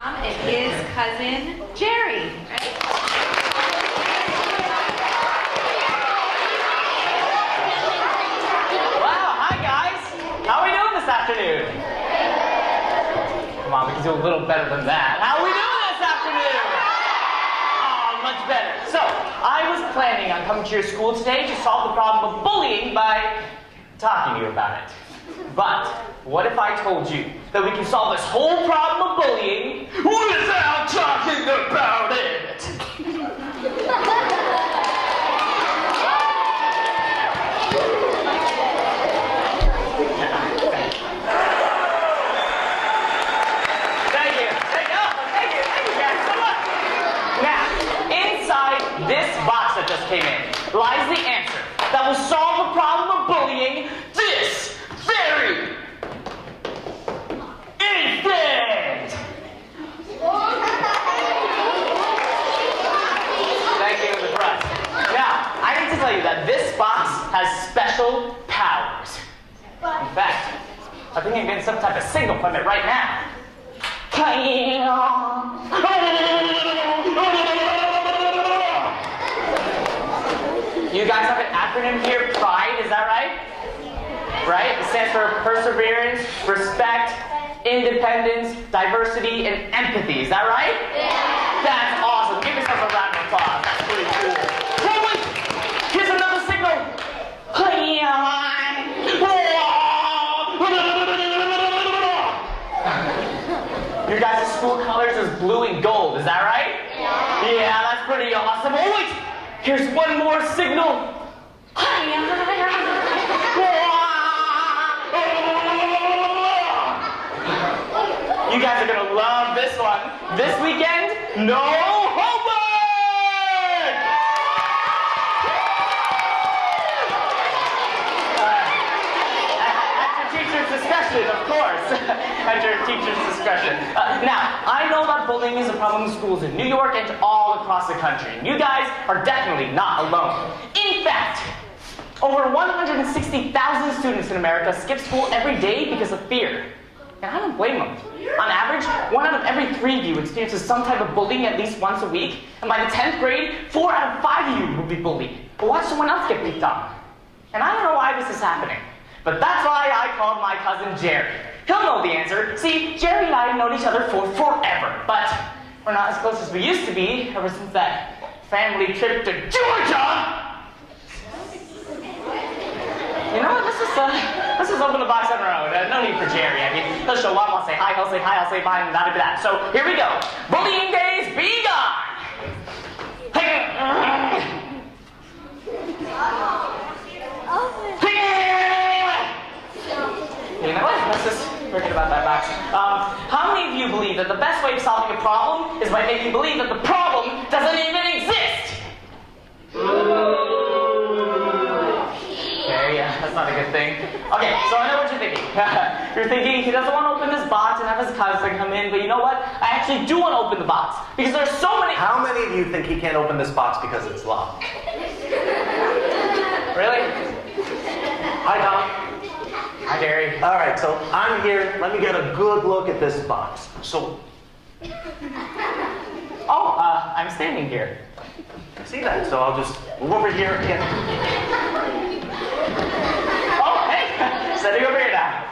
And his cousin, Jerry. Right? Wow, hi guys. How are we doing this afternoon? Come on, we can do a little better than that. How are we doing this afternoon? Oh, much better. So, I was planning on coming to your school today to solve the problem of bullying by talking to you about it. But what if I told you that we can solve this whole problem of bullying without talking about it? Thank you guys so much. Now, inside this box that just came in lies the answer that will solve the problem of bullying this very instant. Thank you for the trust. Now, I need to tell you that this box has special powers. In fact, I think I'm getting some type of signal from it right now. You guys have an acronym here, PRIDE, is that right? Right? It stands for perseverance, respect, independence, diversity, and empathy. Is that right? Yeah. That's awesome. Give yourself a round of applause. That's pretty cool. Hey, wait! Here's another signal. Your guys' school colors is blue and gold. Is that right? Yeah. Yeah, that's pretty awesome. Oh, wait! Here's one more signal. You guys are gonna love this one. This weekend, no homework! At your teacher's discretion, of course. At your teacher's discretion. Now, I know that bullying is a problem in schools in New York and all across the country. And you guys are definitely not alone. In fact, over 160,000 students in America skip school every day because of fear. And I don't blame them. On average, 1 out of every 3 of you experiences some type of bullying at least once a week. And by the 10th grade, 4 out of 5 of you will be bullied. But watch someone else get picked on. And I don't know why this is happening. But that's why I called my cousin Jerry. He'll know the answer. See, Jerry and I have known each other for forever. But we're not as close as we used to be ever since that family trip to Georgia. You know what, let's just open the box on our own. No need for Jerry. I mean, he'll show up, I'll say hi, he'll say hi, I'll say bye, and that'll be that. So, here we go. Bullying days be gone! You know what, let's just forget about that box. How many of you believe that the best way of solving a problem is by making believe that the problem doesn't even exist? Okay, yeah, that's not a good thing. Okay, so I know what you're thinking. You're thinking he doesn't want to open this box and have his cousin come in, but you know what? I actually do want to open the box because there's so many. How many of you think he can't open this box because it's locked? Really? Hi, Tom. Hi, Gary. All right, so I'm here. Let me get a good look at this box. So, I'm standing here. I see that, so I'll just move over here again. Oh, hey, sitting over here now.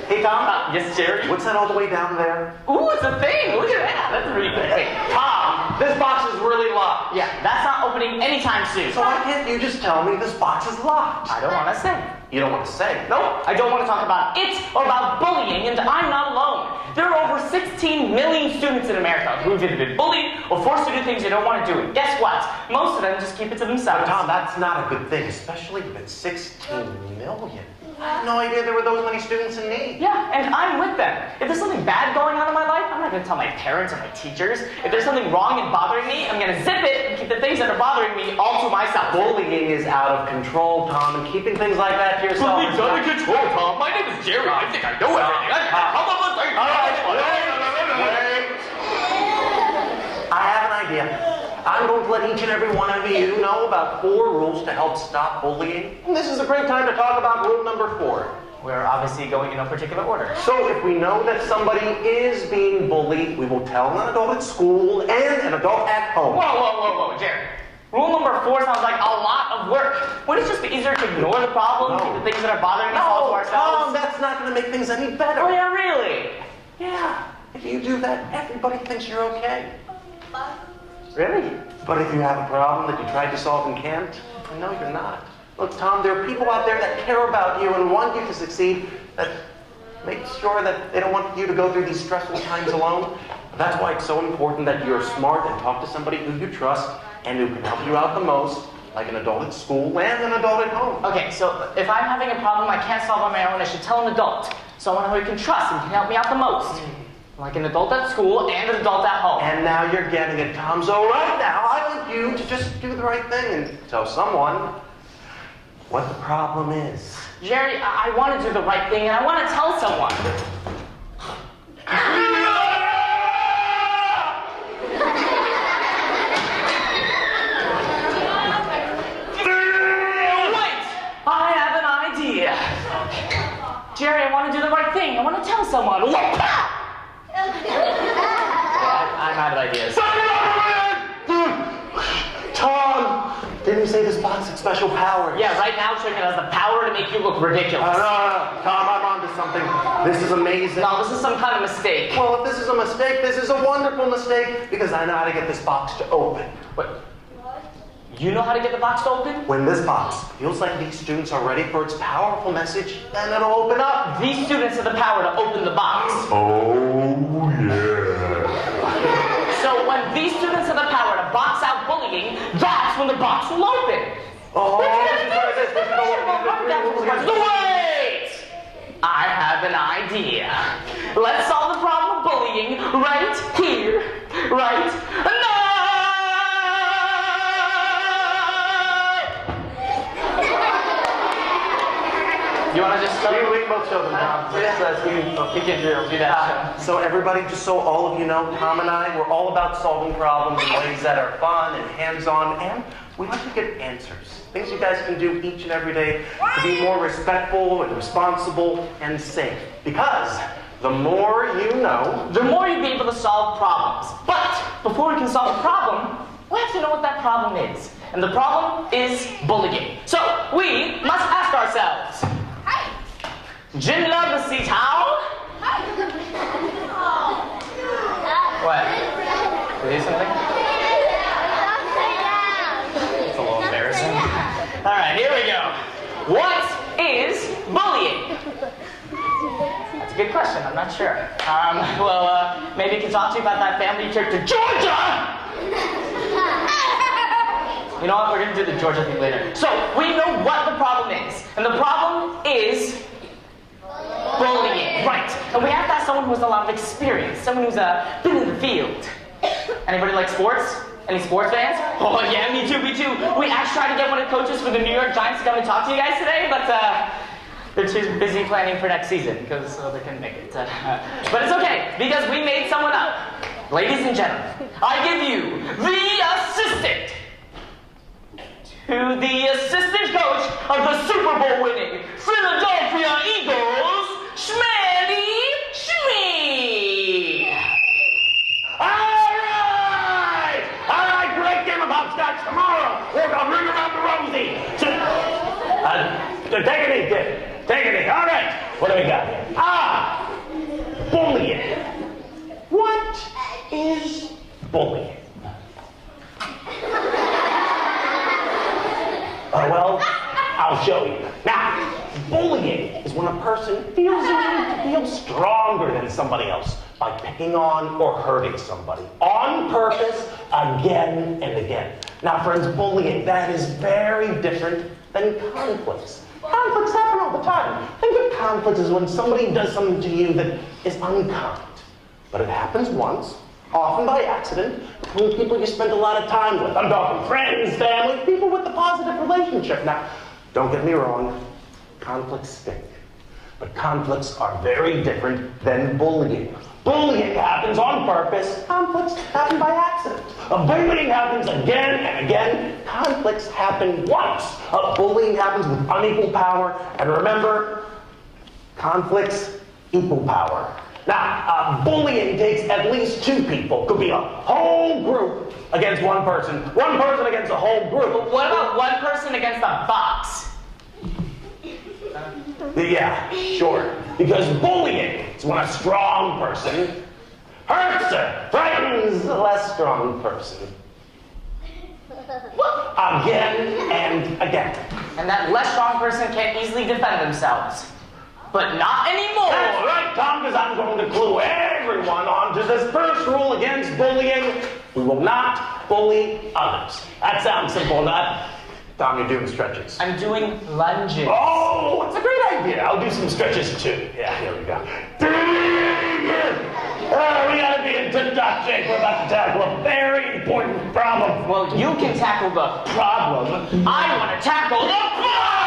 Hey, Tom. Yes, Jerry? What's that all the way down there? Ooh, it's a thing. Look at that. That's really good. Hey, Tom, this box is really locked. Yeah, that's not opening anytime soon. So why can't you just tell me this box is locked? I don't want to say. You don't want to say? No, I don't want to talk about it or about bullying, and I'm not alone. There are over 16 million students in America who've either been bullied or forced to do things they don't want to do. And guess what? Most of them just keep it to themselves. But Tom, that's not a good thing, especially if it's 16 million. I had no idea there were those many students in need. Yeah, and I'm with them. If there's something bad going on in my life, I'm not going to tell my parents or my teachers. If there's something wrong and bothering me, I'm going to zip it and keep the things that are bothering me all to myself. Bullying is out of control, Tom, and keeping things like that to yourself. Bullying's out of control, Tom. My name is Jerry. I think I know everything. I have an idea. I'm going to let each and every one of you know about 4 rules to help stop bullying. And this is a great time to talk about rule number 4. We're obviously going in no particular order. So if we know that somebody is being bullied, we will tell an adult at school and an adult at home. Whoa, Jerry. Rule number 4 sounds like a lot of work. Wouldn't it just be easier to ignore the problem, keep the things that are bothering us all to ourselves? Tom, that's not going to make things any better. Oh yeah, really? Yeah, if you do that, everybody thinks you're okay. Really? But if you have a problem that you tried to solve and can't, no, you're not. Look, Tom, there are people out there that care about you and want you to succeed, that make sure that they don't want you to go through these stressful times alone. That's why it's so important that you're smart and talk to somebody who you trust and who can help you out the most, like an adult at school and an adult at home. Okay, so if I'm having a problem I can't solve on my own, I should tell an adult. Someone who I can trust and can help me out the most. Like an adult at school and an adult at home. And now you're getting it, Tom. So right now, I want you to just do the right thing and tell someone what the problem is. Jerry, I want to do the right thing and I want to tell someone. Wait! I have an idea. Jerry, I want to do the right thing. I want to tell someone. I'm out of ideas. Tom, didn't you say this box had special powers? Yeah, right now Chicken has the power to make you look ridiculous. No. Tom, I'm onto something. This is amazing. No, this is some kind of mistake. Well, if this is a mistake, this is a wonderful mistake because I know how to get this box to open. What? You know how to get the box to open? When this box feels like these students are ready for its powerful message, then it'll open up. These students have the power to open the box. Oh, yeah. So when these students have the power to box out bullying, that's when the box will open. Oh, Wait! I have an idea. Let's solve the problem of bullying right here, right now. You want to just We can both show them, Tom. We can do that. So everybody, just so all of you know, Tom and I, we're all about solving problems in ways that are fun and hands-on, and we like to get answers. Things you guys can do each and every day to be more respectful and responsible and safe. Because the more you know, the more you'll be able to solve problems. But before we can solve a problem, we have to know what that problem is. And the problem is bullying. So we must ask ourselves, Jim love the sea towel? What? Did you do something? It's a little embarrassing. Alright, here we go. What is bullying? That's a good question, I'm not sure. Maybe you can talk to you about that family trip to Georgia! You know what, we're gonna do the Georgia thing later. So, we know what the problem is. And the problem is bullying. Right. And we have to have someone who has a lot of experience. Someone who's been in the field. Anybody like sports? Any sports fans? Oh yeah, me too. We actually tried to get one of the coaches for the New York Giants to come and talk to you guys today, but they're too busy planning for next season because they couldn't make it. But it's okay, because we made someone up. Ladies and gentlemen, I give you the assistant to the assistant coach of the Super Bowl winning Philadelphia Eagles, Schmandy Schmee. All right, great game of hopscotch tomorrow. We're gonna ring around the rosy. Take it easy, take it easy. All right, what do we got here? Bullying. What is bullying? Well, I'll show you. Now, bullying is when a person feels the need to feel stronger than somebody else by picking on or hurting somebody on purpose again and again. Now, friends, bullying, that is very different than conflicts. Conflicts happen all the time. Think of conflicts as when somebody does something to you that is unkind. But it happens once, often by accident, between people you spend a lot of time with. I'm talking friends, family, people with a positive relationship. Now, don't get me wrong, conflicts stink. But conflicts are very different than bullying. Bullying happens on purpose. Conflicts happen by accident. Bullying happens again and again. Conflicts happen once. Bullying happens with unequal power. And remember, Conflicts equal power. Now, bullying takes at least two people. Could be a whole group against one person against a whole group. But what about one person against a box? Yeah, sure. Because bullying is when a strong person hurts or frightens a less strong person. Again and again. And that less strong person can't easily defend themselves. But not anymore! That's right, Tom, because I'm going to clue everyone on to this first rule against bullying. We will not bully others. That sounds simple enough. Tom, you're doing stretches. I'm doing lunges. Oh, it's a great idea. I'll do some stretches too. Yeah, here we go. We gotta be in tip-top shape. We're about to tackle a very important problem. Well, you can tackle the problem. I want to tackle the problem!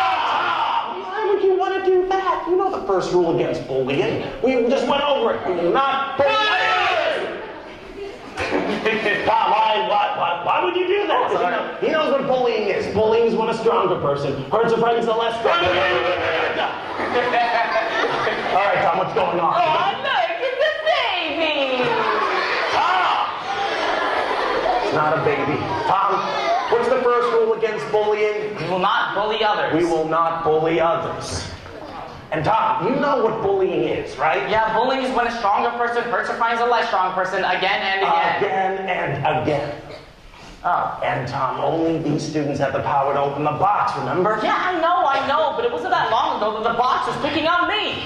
Why would you want to do that? You know the first rule against bullying. We just went over it. We will not bully others. Tom, why would you do that? He knows what bullying is. Bullying is when a stronger person hurts or frightens the less strong. All right, Tom, what's going on? Oh, look, it's a baby! It's not a baby. Tom, what's the first rule against bullying? We will not bully others. We will not bully others. And Tom, you know what bullying is, right? Yeah, bullying is when a stronger person hurts or finds a less strong person again and again. Again and again. Oh. And Tom, only these students have the power to open the box, remember? Yeah, I know, but it wasn't that long ago that the box was picking on me.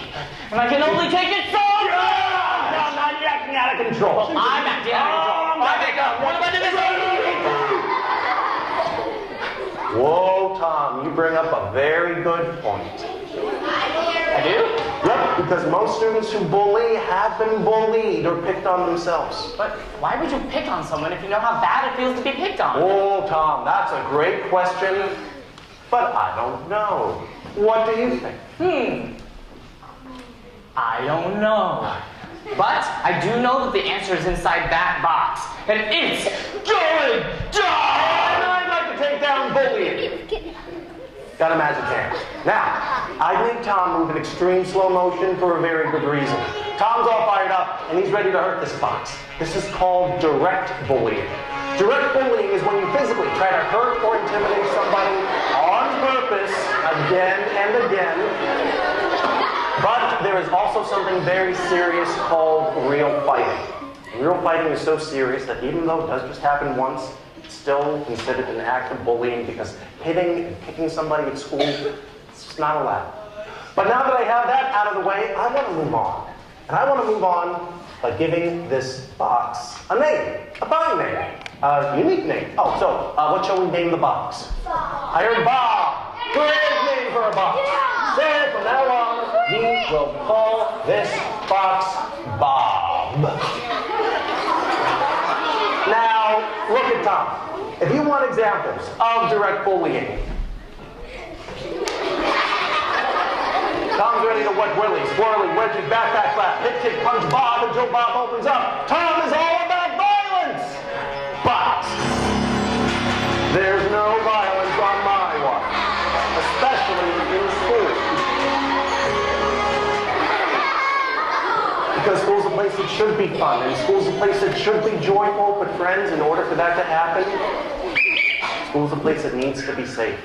And I can only take it so long. No, now you're acting out of control. Well, I'm acting out of control. What am I doing? Whoa, Tom, you bring up a very good point. I do? Yep, because most students who bully have been bullied or picked on themselves. But why would you pick on someone if you know how bad it feels to be picked on? Oh, Tom, that's a great question, but I don't know. What do you think? I don't know. But I do know that the answer is inside that box. And it's going down! And I'd like to take down bullying. Got a magic hand. Now, I made Tom move in extreme slow motion for a very good reason. Tom's all fired up, and he's ready to hurt this box. This is called direct bullying. Direct bullying is when you physically try to hurt or intimidate somebody on purpose again and again. But there is also something very serious called real fighting. Real fighting is so serious that even though it does just happen once, still considered an act of bullying because hitting and kicking somebody at school is just not allowed. But now that I have that out of the way, I want to move on. And I want to move on by giving this box a name, a fine name, a unique name. Oh, so what shall we name the box? I heard Bob. Great name for a box. So from now on, we will call this box Bob. Now, look at Tom. If you want examples of direct bullying, Tom's ready to wet willies, swirly, wedgie, backpack slap, hit, kick, punch Bob until Bob opens up. Tom is all about violence! But there's no violence on my watch, especially in school. Because school's a place that should be fun, and school's a place that should be joyful, but friends, in order for that to happen, school's a place that needs to be safe.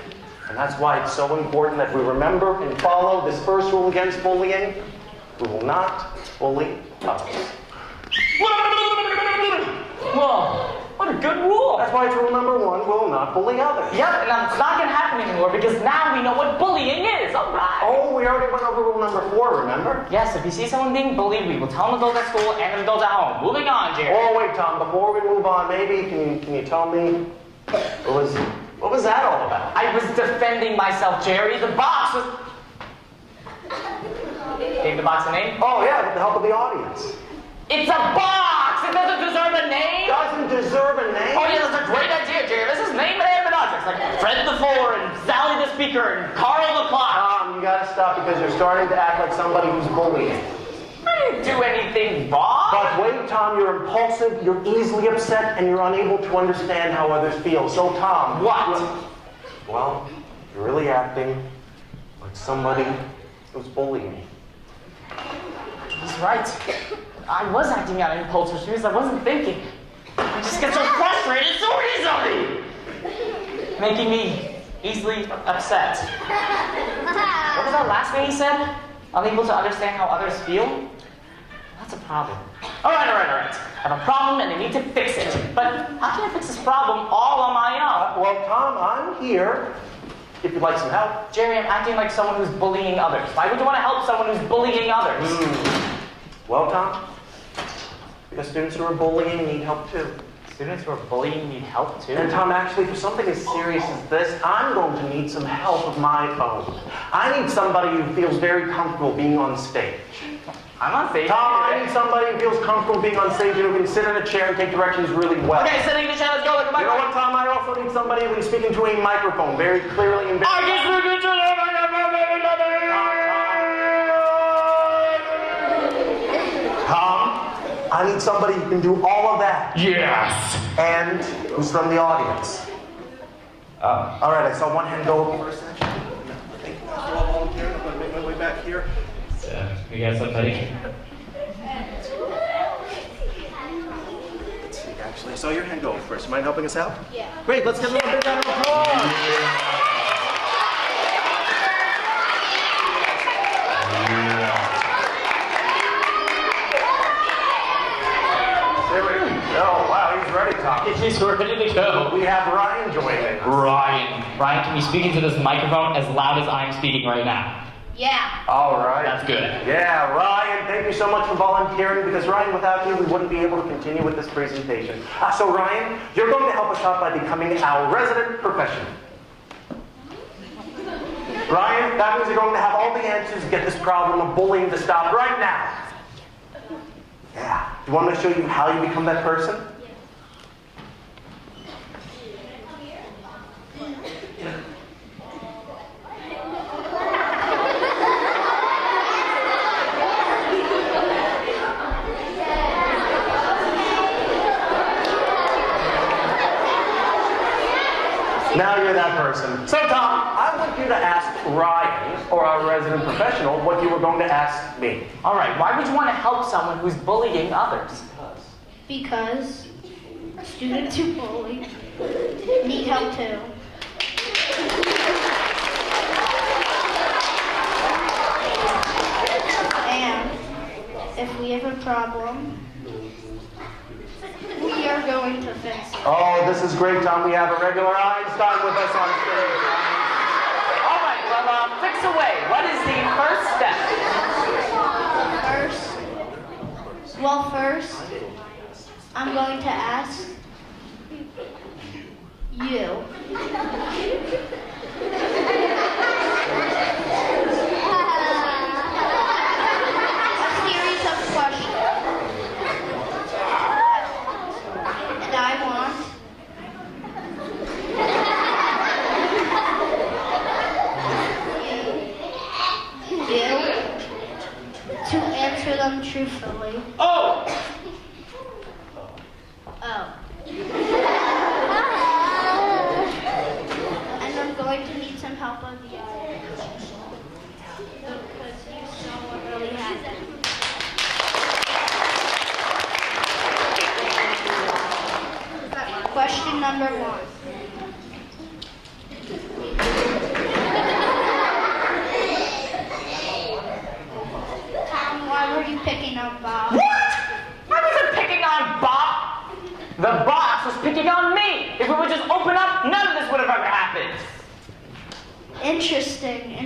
And that's why it's so important that we remember and follow this first rule against bullying. We will not bully others. Whoa, what a good rule. That's why it's rule number 1, will not bully others. Yep, and it's not going to happen anymore because now we know what bullying is. All right. Oh, we already went over rule number 4, remember? Yes, if you see someone being bullied, we will tell them adults at school and adults at home. Moving on, Jerry. Oh, wait, Tom, before we move on, maybe can you tell me what was that all about? I was defending myself, Jerry. The box was... Gave the box a name? Oh, yeah, with the help of the audience. It's a box! It doesn't deserve a name! Doesn't deserve a name? Oh, yeah, that's a great idea, Jerry. This is name and objects like Fred the Four and Sally the Speaker and Carl the Clock. You gotta stop because you're starting to act like somebody who's bullying. I didn't do anything wrong. But wait, Tom, you're impulsive, you're easily upset, and you're unable to understand how others feel. So, Tom... What? Well, you're really acting like somebody who's bullying me. He's right. I was acting out impulse because I wasn't thinking. I just get so frustrated so easily, making me easily upset. What was that last thing he said? Unable to understand how others feel? That's a problem. All right. I have a problem and I need to fix it. But how can I fix this problem all on my own? Well, Tom, I'm here if you'd like some help. Jerry, I'm acting like someone who's bullying others. Why would you want to help someone who's bullying others? Well, Tom, because students who are bullying need help too. Students who are bullying need help too? And Tom, actually, for something as serious as this, I'm going to need some help of my own. I need somebody who feels very comfortable being on stage. I'm on stage. Tom, I need somebody who feels comfortable being on stage and who can sit in a chair and take directions really well. Okay, sitting in the chair, let's go. You know what, Tom? I also need somebody who can speak into a microphone very clearly and very... I can speak into the Tom, I need somebody who can do all of that. Yes. And who's from the audience. All right, I saw one hand go over for a second. I think that's all volunteering. I'm going to make my way back here. We got somebody. Let's see, actually, I saw your hand go over first. You mind helping us out? Yeah. Great, let's give them a big round of applause. There we go. Wow, he's ready, Tom. He's ready to go. We have Ryan joining us. Ryan, can you speak into this microphone as loud as I'm speaking right now? Yeah. All right. That's good. Yeah, Ryan, thank you so much for volunteering, because Ryan, without you, we wouldn't be able to continue with this presentation. So Ryan, you're going to help us out by becoming our resident professional. Ryan, that means you're going to have all the answers to get this problem of bullying to stop right now. Yeah. Do you want me to show you how you become that person? Now you're that person. So Tom, I want you to ask Ryan, or our resident professional, what you were going to ask me. All right, why would you want to help someone who's bullying others? Because students who bully need help too. And if we have a problem, we are going to fix it. Oh, this is great, Tom. We have a regular Einstein with us on stage. All right, well, fix away. What is the first step? First, I'm going to ask you. A series of questions. And I want you to answer them truthfully. Oh! And I'm going to need some help of the audience. Because you saw what really happened. Question number 1. Tom, why were you picking on Bob? What? I wasn't picking on Bob. The boss was picking on me. If we would just open up, none of this would have ever happened. Interesting.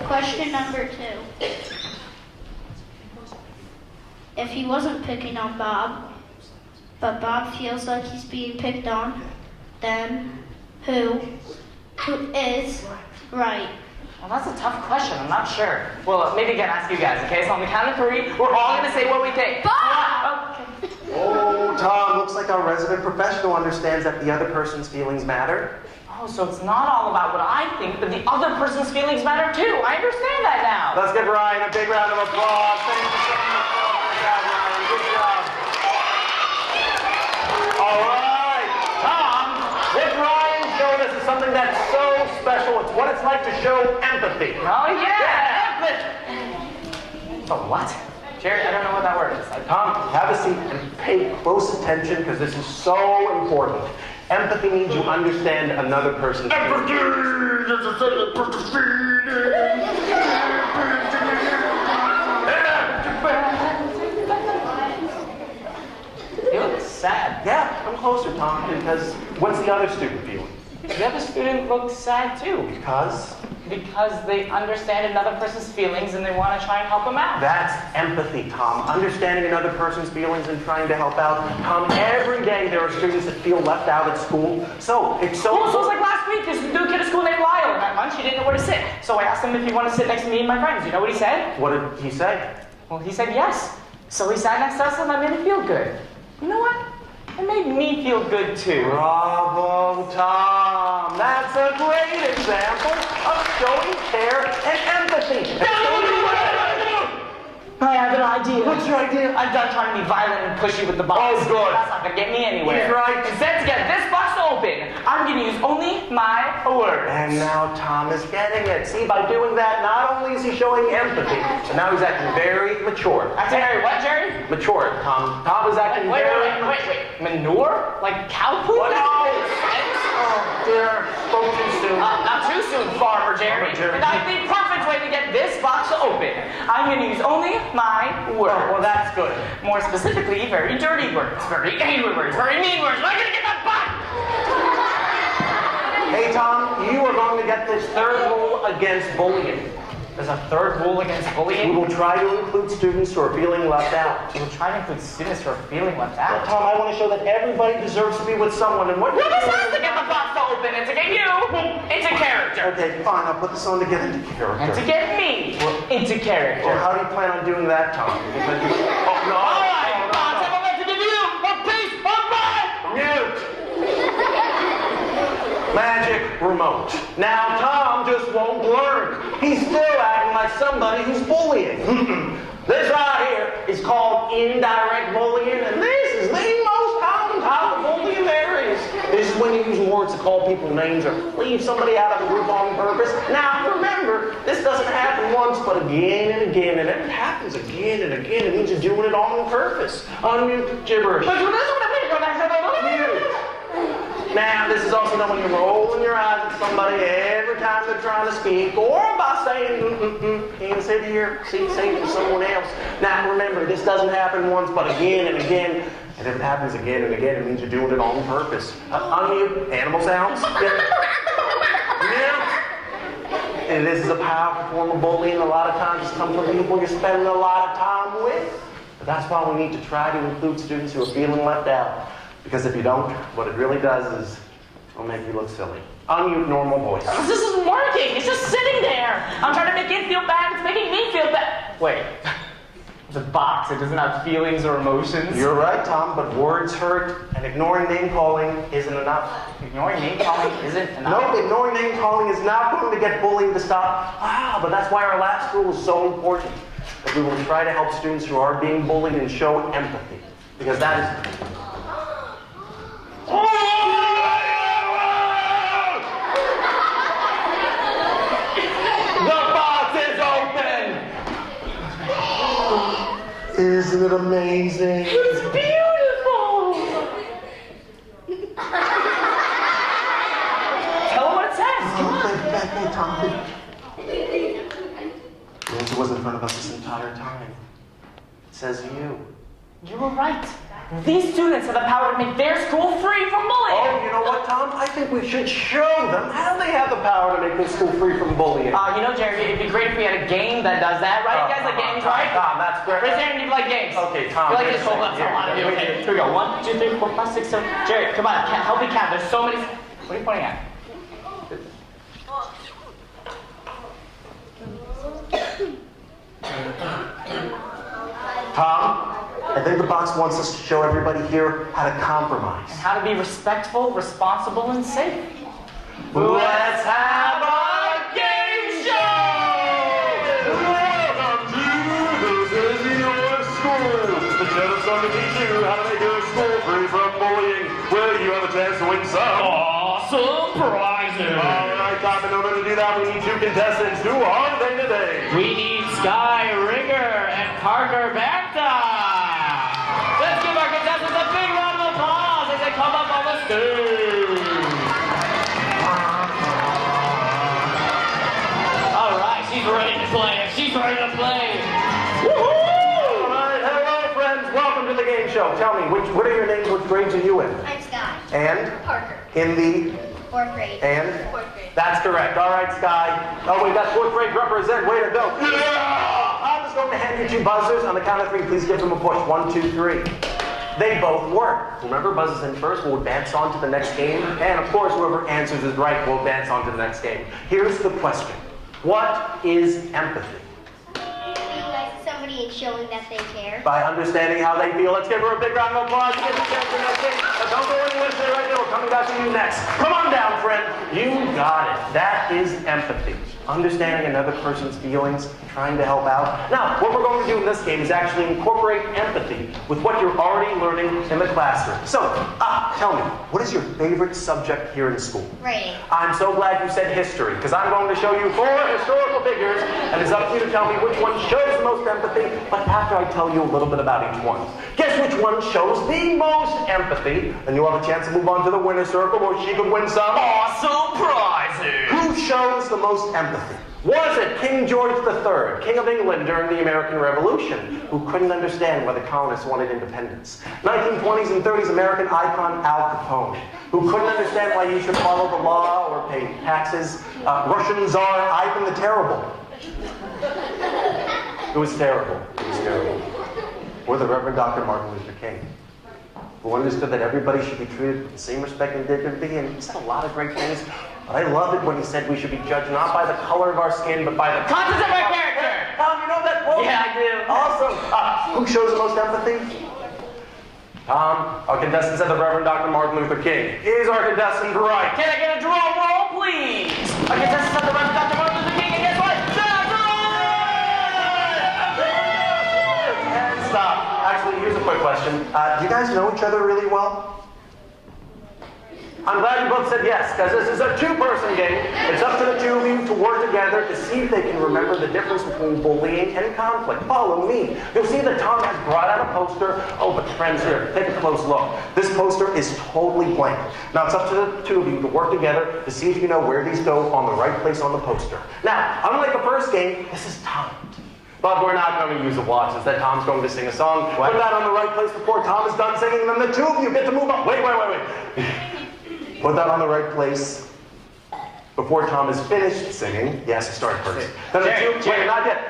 Question number 2. If he wasn't picking on Bob, but Bob feels like he's being picked on, then who is right? Well, that's a tough question. I'm not sure. Well, maybe I can ask you guys, okay? So on the count of 3, we're all going to say what we think. Bob! Okay. Oh, Tom, looks like our resident professional understands that the other person's feelings matter. Oh, so it's not all about what I think, but the other person's feelings matter too. I understand that now. Let's give Ryan a big round of applause. Thank you so much for that, Ryan. Good job. All right, Tom, what Ryan showed us is something that's so like to show empathy. Oh, yeah, empathy. Oh, what? Jerry, I don't know what that word is. Tom, have a seat and pay close attention because this is so important. Empathy means you understand another person's feelings. You look sad. Yeah, come closer, Tom, because what's the other student feeling? The other student looks sad too. Because they understand another person's feelings and they want to try and help them out. that's empathy, Tom. Understanding another person's feelings and trying to help out. Tom, every day there are students that feel left out at school. So it's so... Well, so it was like last week, this new kid at school named Lyle, and at lunch he didn't know where to sit. So I asked him if he wanted to sit next to me and my friends. You know what he said? What did he say? Well, he said yes. So he sat next to us and that made him feel good. You know what? It made me feel good too. Bravo, Tom. That's a great example of showing care and empathy. I have an idea. What's your idea? I'm done trying to be violent and pushy with the box. Oh, good. That's not gonna get me anywhere. He's right. Instead, to get this box to open, I'm gonna use only my words. And now Tom is getting it. See, by doing that, not only is he showing empathy, but now he's acting very mature. Acting very what, Jerry? Mature, Tom. Tom is acting Wait. very... Manure? Like cow poop? What? Oh, Dear, spoke too soon. not too soon, Farmer Jerry. Farmer Jerry. And I think perfect way to get this box to open. I'm gonna use only my words. Oh, well, that's good. More specifically, very dirty words, very angry words, very mean words. I'm gonna get that box! Hey, Tom, you are going to get this third rule against bullying. There's a third rule against We bullying. will try to include students who are feeling left out. We'll try to include students who are feeling left Well, out. Tom, I want to show that everybody deserves to be with someone, and what Well, this has to get the box to open and to get you into character. Okay, fine, I'll put this on to get into character. And to get me into character. Well, how do you plan on doing that, Tom? Because you... Oh, no. All right, box, I'm about to give you a piece of mind. Mute! Magic remote. Now, Tom just won't learn. He's still acting like somebody who's bullying. This right here is called indirect bullying, and this is the most common type of bullying there is. This is when you use words to call people names or leave somebody out of a group on purpose. Now, remember, this doesn't happen once, but again and again, and it happens again and again. It means you're doing it on purpose. Unmute gibberish. Mute. Now, this is also done when you're rolling your eyes at somebody every time they're trying to speak, or by saying, can't sit here, say it to someone else. Now, remember, this doesn't happen once, but again and again. And if it happens again and again, it means you're doing it on purpose. Unmute, animal sounds. Mute. And this is a powerful form of bullying. A lot of times it's coming from people you're spending a lot of time with. But that's why we need to try to include students who are feeling left out. Because if you don't, what it really does is it'll make you look silly. Unmute normal voice. This isn't working. It's just sitting there. I'm trying to make it feel bad. It's making me feel bad. Wait. It's a box. It doesn't have feelings or emotions. You're right, Tom, but words hurt, and ignoring name calling isn't enough. Ignoring name calling isn't enough. No, ignoring name calling is not going to get bullying to stop. But that's why our last rule is so important. That we will try to help students who are being bullied and show empathy. Because that is... The box is open! Isn't it amazing? It's beautiful. Tell them what it says. Come on. Hey, Tom. The answer was in front of us this entire time. It says you. You were right. These students have the power to make their school free from bullying. Oh, you know what, Tom? I think we should show them how they have the power to make their school free from bullying. You know, Jerry, it'd be great if we had a game that does that, right? You guys like games, right? Tom, that's great. Raise your hand if you like games. Okay, Tom. You like this? Hold up, a lot of you. Okay, here we go. 1, 2, 3, 4, 5, 6, 7. Jerry, come on, help me count. There's so many. What are you pointing at? Tom, I think the box wants us to show everybody here how to compromise. And how to be respectful, responsible, and safe. Let's have a game show! Welcome to This Is Your School. The channel's going to teach you how to make your school free from bullying. Well, you have a chance to win some Awesome prizes! All right, Tom, in order to do that, we need 2 contestants. Who are they today? We need Sky Ringer and Parker Banta. Let's give our contestants a big round of applause as they come up on the stage. All right, she's ready to play. She's ready to play. Woohoo! All right, hello friends. Welcome to the game show. Tell me, what are your names? What grades are you in? I'm Sky. And? Parker. In the? 4th grade. And? 4th grade. That's correct. All right, Sky. Oh, we got 4th grade represent. Way to go. Yeah! I'm just going to hand you 2 buzzers. On the count of 3, please give them a push. 1, 2, 3. They both work. Remember, buzzers in first will advance on to the next game. And of course, whoever answers is right will advance on to the next game. Here's the question. What is empathy? Being nice to somebody and showing that they care. By understanding how they feel. Let's give her a big round of applause. Get the chance for next game. Now, don't go anywhere. Stay right there. We're coming back to you next. Come on down, friend. You got it. That is empathy. Understanding another person's feelings, trying to help out. Now, what we're going to do in this game is actually incorporate empathy with what you're already learning in the classroom. So, tell me, what is your favorite subject here in school? Writing. I'm so glad you said history, because I'm going to show you 4 historical figures, and it's up to you to tell me which one shows the most empathy, but after I tell you a little bit about each one. Guess which one shows the most empathy, and you'll have a chance to move on to the winner's circle, where she could win some awesome prizes. Who shows the most empathy? Was it King George III, King of England during the American Revolution, who couldn't understand why the colonists wanted independence? 1920s and 30s American icon Al Capone, who couldn't understand why you should follow the law or pay taxes? Russian Tsar Ivan the Terrible. It was terrible. It was terrible. Or the Reverend Dr. Martin Luther King, who understood that everybody should be treated with the same respect and dignity, and he said a lot of great things. But I loved it when he said we should be judged not by the color of our skin, but by the Content of our character. Tom, you know that quote? Yeah, I do. Awesome. Who shows the most empathy? Tom, our contestant said the Reverend Dr. Martin Luther King. Is our contestant right? Can I get a drum roll, please? Our contestant said the Reverend Dr. Martin Luther King, and guess what? That's right! And stop. Actually, here's a quick question. Do you guys know each other really well? I'm glad you both said yes, because this is a 2-person game. It's up to the 2 of you to work together to see if they can remember the difference between bullying and conflict. Follow me. You'll see that Tom has brought out a poster. Oh, but friends, here, take a close look. This poster is totally blank. Now, it's up to the 2 of you to work together to see if you know where these go on the right place on the poster. Now, unlike the first game, this is timed. But we're not going to use a watch. Instead, Tom's going to sing a song. Put that on the right place before Tom is done singing, and then the 2 of you get to move up. Wait. Put that on the right place before Tom is finished singing. He has to start first. Then the 2, wait, not yet.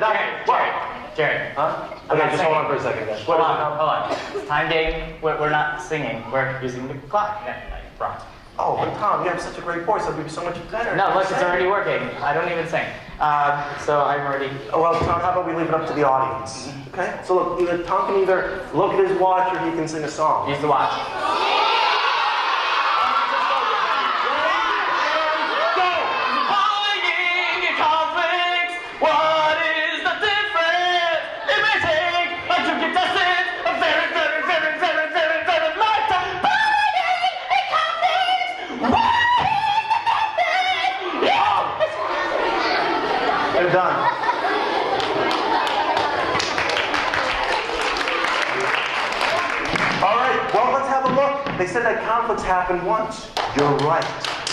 Jerry. Huh? We're Okay, not just singing. hold on for a second, guys. Hold on. It's time game. We're not singing. We're using the clock. Wrong. Oh, but Tom, you have such a great voice. That'd be so much better. No, look, it's already working. I don't even sing. So I'm already... Oh, well, Tom, how about we leave it up to the audience? Okay? So look, Tom can either look at his watch or he can sing a song. Use the watch. What is the difference? It may take a 2 contestants a very long time. Fighting in conflicts. What is the difference? They're done. All right, well, let's have a look. They said that conflicts happen once. You're right.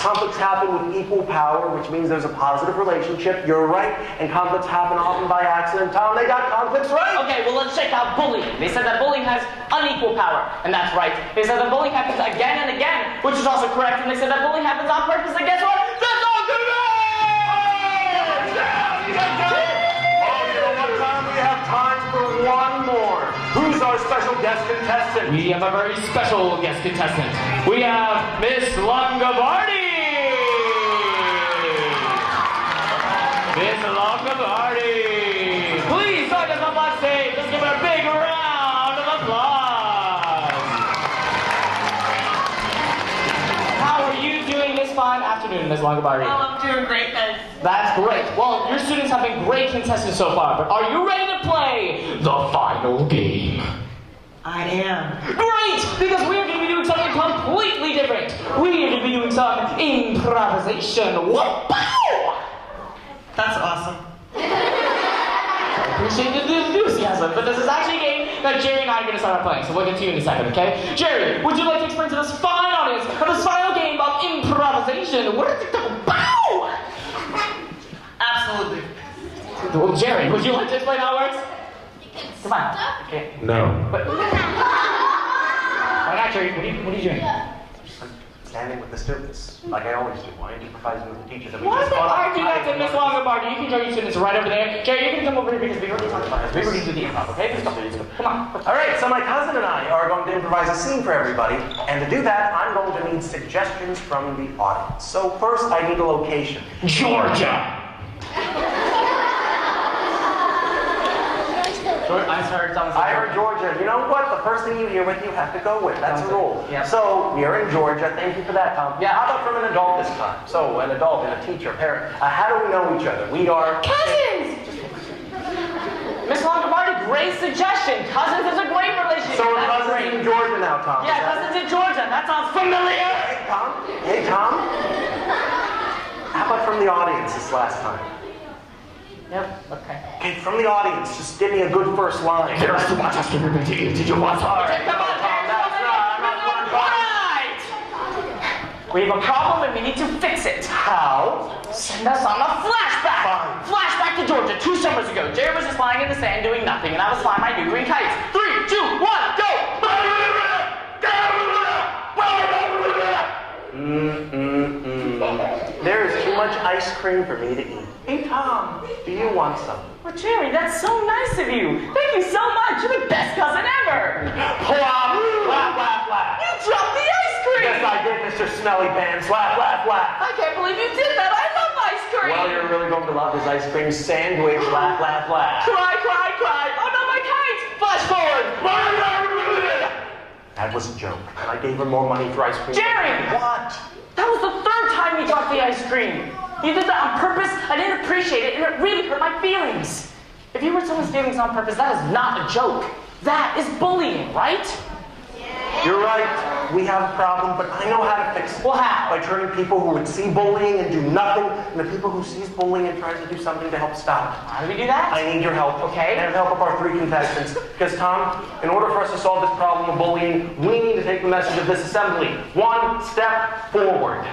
Conflicts happen with equal power, which means there's a positive relationship. You're right. And conflicts happen often by accident. Tom, they got conflicts right. Okay, well, let's check out bullying. They said that bullying has unequal power, and that's right. They said that bullying happens again and again, which is also correct. And they said that bullying happens on purpose, and guess what? That's all correct! Oh, you know what, Tom? We have time for one more. Who's our special guest contestant? We have a very special guest contestant. We have Miss Longobardi. Miss Longobardi. Please join us up on stage. Let's give her a big round of applause. How are you doing this fine afternoon, Miss Longobardi? Oh, I'm doing great, guys. That's great. Well, your students have been great contestants so far, but are you ready to play the final game? I am. Great! Because we're going to be doing something completely different. We're going to be doing some improvisation. Whoa! That's awesome. I appreciate the enthusiasm, but this is actually a game that Jerry and I are going to start playing, so we'll get to you in a second, okay? Jerry, would you like to explain to this fine audience of this final game of improvisation? What is it called? Bow! Absolutely. Well, Jerry, would you like to explain how it works? Come on. Okay. No. But, why not, Jerry? What are you doing? Standing with the students, like I always do. I ain't improvising with the teachers. Why don't argue that to Miss Longobardi? You can join your students right over there. Jerry, you can come over here because we already talked about this. We already do the improv, okay? Let's go. Come on. All right, so my cousin and I are going to improvise a scene for everybody, and to do that, I'm going to need suggestions from the audience. So first, I need a location. Georgia! I heard Georgia. You know what? The first thing you hear with you have to go with. That's a rule. Yeah. So we are in Georgia. Thank you for that, Tom. Yeah, how about from an adult this time? So an adult and a teacher, a parent. How do we know each other? We are Cousins! Miss Longobardi, great suggestion. Cousins is a great relationship. So we're That's cousins great. in Georgia now, Tom. Yeah, cousins in Georgia. That sounds familiar. Hey, Tom. Hey, Tom. How about from the audience this last time? Yep, okay. Okay, from the audience, just give me a good first line. Did you want us to repeat to you? Did you want us? All right, come on, Tom, that's right. Right. We have a problem and we need to fix it. How? Send us on a flashback. Fine. Flashback to Georgia 2 summers ago. Jerry was just lying in the sand doing nothing, and I was flying my new green kites. 3, 2, 1, go! There is too much ice cream for me to eat. Hey, Tom, do you want some? Well, Jerry, that's so nice of you. Thank you so much. You're the best cousin ever. Plop, laugh, laugh, laugh. You dropped the ice cream. Yes, I did, Mr. Smelly Pants. Laugh, laugh, laugh. I can't believe you did that. I love ice cream. Well, you're really going to love this ice cream sandwich. Laugh, laugh, laugh. Cry, cry, cry. Oh, no, my kite. Flash forward. That was a joke. And I gave her more money for ice cream. Jerry! What? That was the 3rd time you dropped the ice cream. You did that on purpose. I didn't appreciate it, and it really hurt my feelings. If you hurt someone's feelings on purpose, that is not a joke. That is bullying, right? You're right. We have a problem, but I know how to fix it. Well, how? By turning people who would see bullying and do nothing into people who sees bullying and tries to do something to help stop it. How do we do that? I need your help. Okay. And help of our 3 contestants. Because, Tom, in order for us to solve this problem of bullying, we need to take the message of this assembly 1 step forward.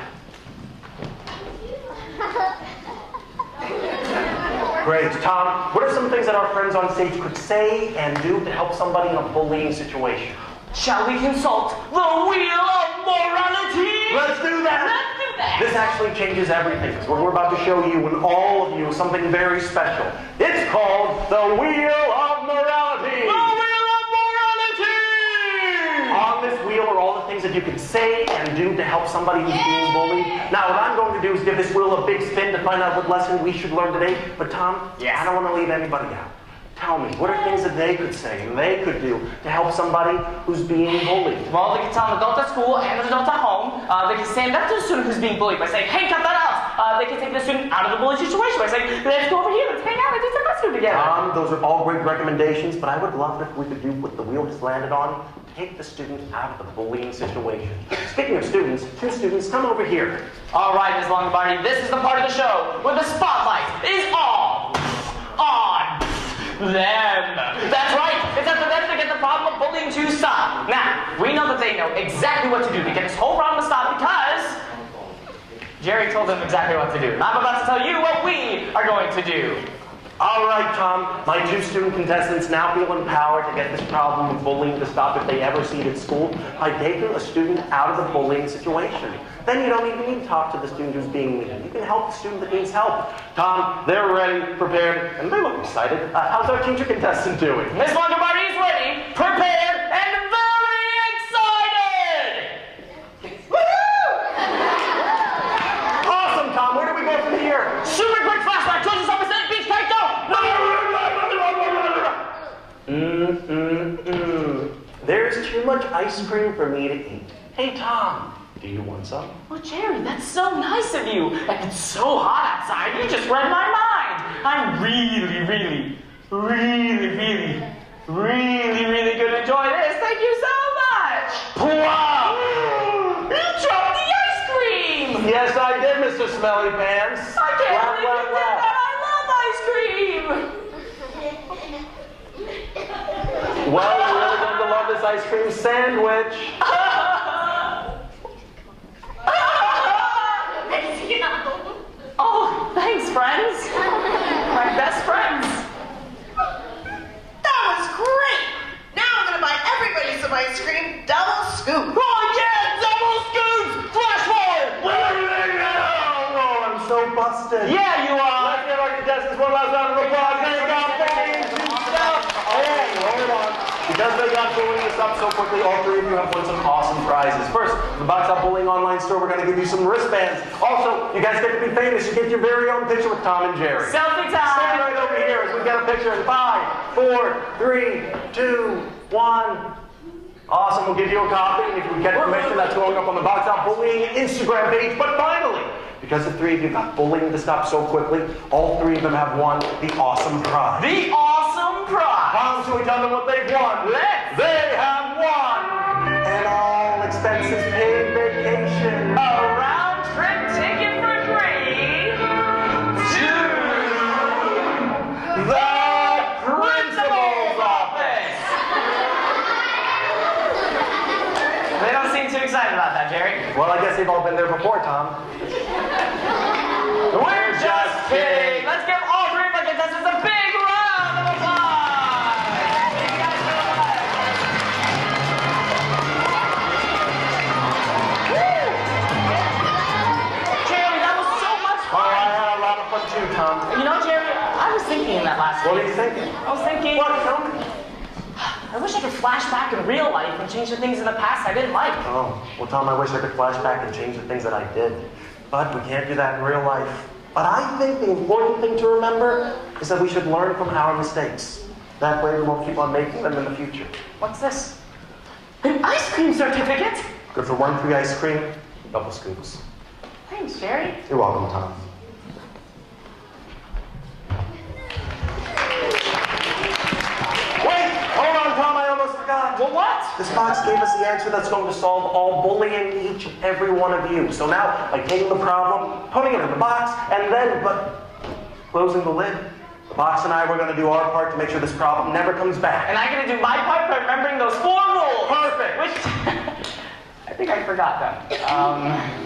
Great. Tom, what are some things that our friends on stage could say and do to help somebody in a bullying situation? Shall we consult the wheel of morality? Let's do that! Let's do that! This actually changes everything, because what we're about to show you and all of you is something very special. It's called the Wheel of Morality! The wheel of morality! On this wheel are all the things that you can say and do to help somebody who's being bullied. Now, what I'm going to do is give this wheel a big spin to find out what lesson we should learn today. But Tom, I don't want to leave anybody out. Tell me, what are things that they could say and they could do to help somebody who's being bullied? Well, they can tell an adult at school and an adult at home. They can stand up to a student who's being bullied by saying, hey, cut that out. They can take the student out of the bully situation by saying, let's go over here, let's hang out, let's do some rescue together. Those are all great recommendations, but I would love if we could do what the wheel has landed on. Take the student out of the bullying situation. Speaking of students, 2 students, come over here. All right, Ms. Longobardi, this is the part of the show where the spotlight is all on them. That's right. It's up to them to get the problem of bullying to stop. Now, we know that they know exactly what to do to get this whole problem to stop because Jerry told them exactly what to do. And I'm about to tell you what we are going to do. All right, Tom. My 2 student contestants now feel empowered to get this problem of bullying to stop if they ever see it at school by taking a student out of the bullying situation. Then you don't even need to talk to the student who's being mean. You can help the student that needs help. Tom, they're ready, prepared, and they look excited. How's our teacher contestant doing? Ms. Longobardi is ready, prepared, and very excited! Woo-hoo! Awesome, Tom. Where do we go from here? Super quick flashback. Georgia Summer State Beach, take go! There's too much ice cream for me to eat. Hey, Tom, do you want some? Well, Jerry, that's so nice of you. And it's so hot outside. You just read my mind. I'm really going to enjoy this. Thank you so much. Plop! You dropped the ice cream. Yes, I did, Mr. Smelly Pants. I can't believe you did that. I ice cream sandwich. Oh, thanks, friends. My best friends. That was great. Now I'm gonna buy everybody some ice cream, double scoop. Oh yeah, double scoops! Flash forward! Oh, I'm so busted. Yeah, you are. Let's give our contestants one last round of applause. They got bullying stuff. Hey, hold on. Because they got bullying this up so quickly, all three of you have won some awesome prizes. First, the Box Out Bullying online store, we're going to give you some wristbands. Also, you guys get to be famous. You get your very own picture with Tom and Jerry. Selfie Stand time. right over here as we get a picture in 5, 4, 3, 2, 1. Awesome, we'll give you a copy, and if we get permission, that's going up on the Box Out Bullying Instagram page. But finally, because the three of you got bullying to stop so quickly, all three of them have won the awesome prize. The awesome prize. Tom, should we tell them what they've won? Let's. They have won an all expenses paid vacation. A round trip ticket for free to the principal's office. They don't seem too excited about that, Jerry. Well, I guess they've all been there before, Tom. We're just kidding. Let's give all three of our contestants a big round of applause. Thank you guys so much. Woo! Jerry, that was so much Oh, I fun. had a lot of fun too, Tom. You know, Jerry, I was thinking in that last What week. are you thinking? I was thinking, What? Tell me. I wish I could flash back in real life and change the things in the past I didn't like. Oh, well, Tom, I wish I could flash back and change the things that I did. But we can't do that in real life. But I think the important thing to remember is that we should learn from our mistakes. That way we won't keep on making them in the future. What's this? An ice cream certificate? Good for 1 free ice cream, double scoops. Thanks, Jerry. You're welcome, Tom. Wait! Hold on, Tom, I almost forgot. Well, what? This box gave us the answer that's going to solve all bullying to each and every one of you. So now, by taking the problem, putting it in the box, and then, closing the lid, the box and I were going to do our part to make sure this problem never comes back. And I'm going to do my part by remembering those 4 rules. Perfect. Which, I think I forgot them.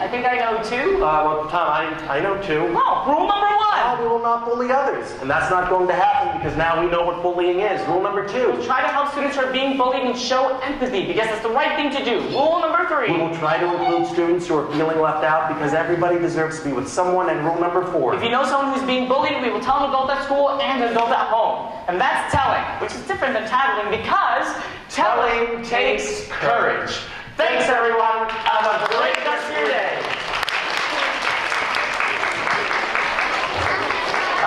I think I know 2. Well, Tom, I know 2. Oh, rule number 1. We will not bully others. And that's not going to happen because now we know what bullying is. Rule number 2. We'll try to help students who are being bullied and show empathy because it's the right thing to do. Rule number 3. We will try to include students who are feeling left out because everybody deserves to be with someone. And rule number 4. If you know someone who's being bullied, we will tell an adult at school and an adult at home. And that's telling, which is different than tattling because telling takes courage. Thanks, everyone. Have a great rest of your day.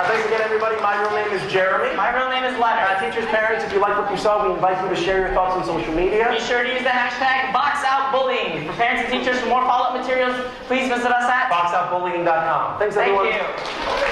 Thanks again, everybody. My real name is Jeremy. My real name is Leonard. Teachers, parents, if you like what you saw, we invite you to share your thoughts on social media. Be sure to use the hashtag BoxOutBullying. For parents and teachers, for more follow-up materials, please visit us at BoxOutBullying.com. Thanks, Thank everyone. you.